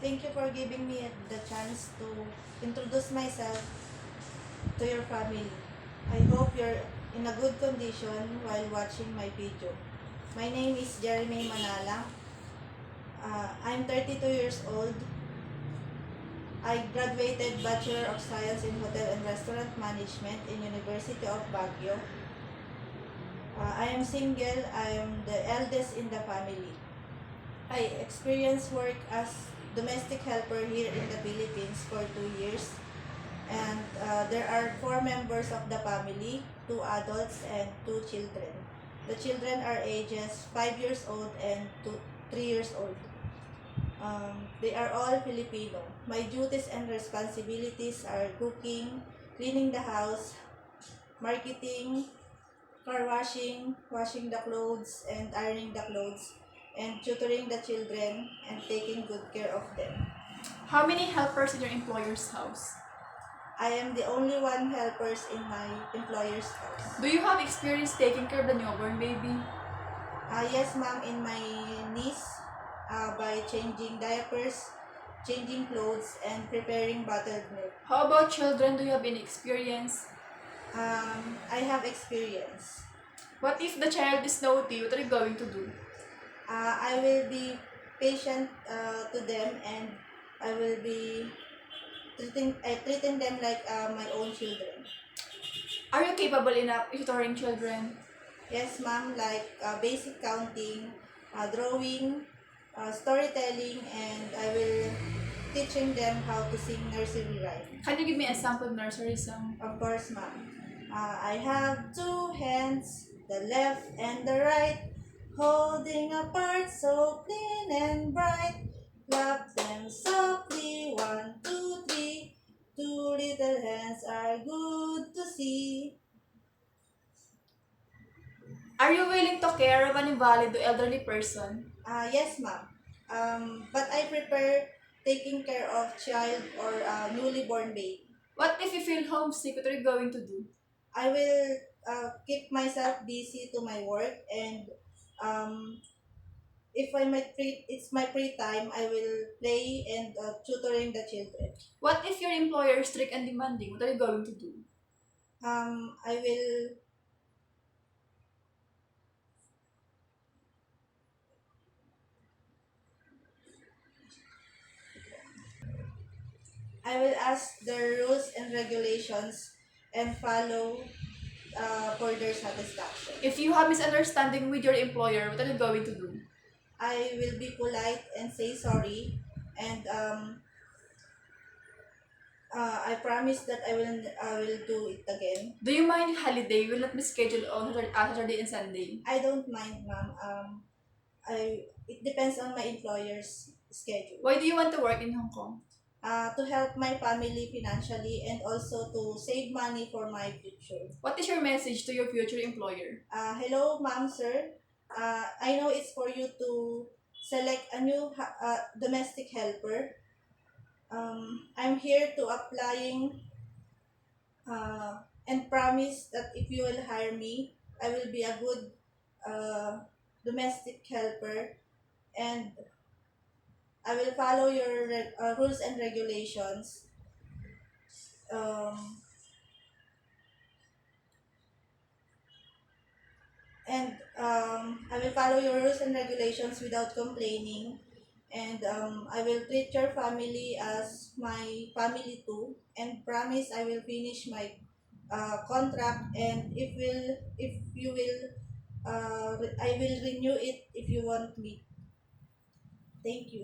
Thank you for giving me the chance to introduce myself to your family. I hope you're in a good condition while watching my video. My name is Jeremy Manala. I'm 32 years old. I graduated Bachelor of Science in Hotel and Restaurant Management in University of Baguio. I am single. I am the eldest in the family. I experienced work as domestic helper here in the Philippines for 2 years. And there are 4 members of the family, 2 adults and 2 children. The children are ages 5 years old and 3 years old. They are all Filipino. My duties and responsibilities are cooking, cleaning the house, marketing, car washing, washing the clothes and ironing the clothes, and tutoring the children and taking good care of them. How many helpers in your employer's house? I am the only one helpers in my employer's house. Do you have experience taking care of the newborn baby? Yes, ma'am, in my niece, by changing diapers, changing clothes, and preparing bottled milk. How about children? Do you have any experience? I have experience. What if the child is naughty? What are you going to do? I will be patient to them, and I will be treating them like my own children. Are you capable enough tutoring children? Yes, ma'am, like basic counting, drawing, storytelling, and I will teaching them how to sing nursery rhyme. Can you give me a sample nursery song? Of course, ma'am. I have 2 hands, the left and the right, holding apart so clean and bright. Clap them softly, 1, 2, 3. 2 little hands are good to see. Are you willing to care of an invalid or elderly person? Yes, ma'am. But I prefer taking care of child or newly born baby. What if you feel homesick? What are you going to do? I will keep myself busy to my work, and if it's my free time, I will play and tutoring the children. What if your employer is strict and demanding? What are you going to do? I will ask the rules and regulations and follow for their satisfaction. If you have misunderstanding with your employer, what are you going to do? I will be polite and say sorry, and I promise that I will do it again. Do you mind holiday will not be scheduled on Saturday and Sunday? I don't mind, ma'am. It depends on my employer's schedule. Why do you want to work in Hong Kong? To help my family financially and also to save money for my future. What is your message to your future employer? Hello, ma'am, sir. I know it's for you to select a new domestic helper. I'm here to applying and promise that if you will hire me, I will be a good domestic helper, and I will follow your rules and regulations. I will follow your rules and regulations without complaining, and I will treat your family as my family too, and promise I will finish my contract, and if you will I will renew it if you want me. Thank you.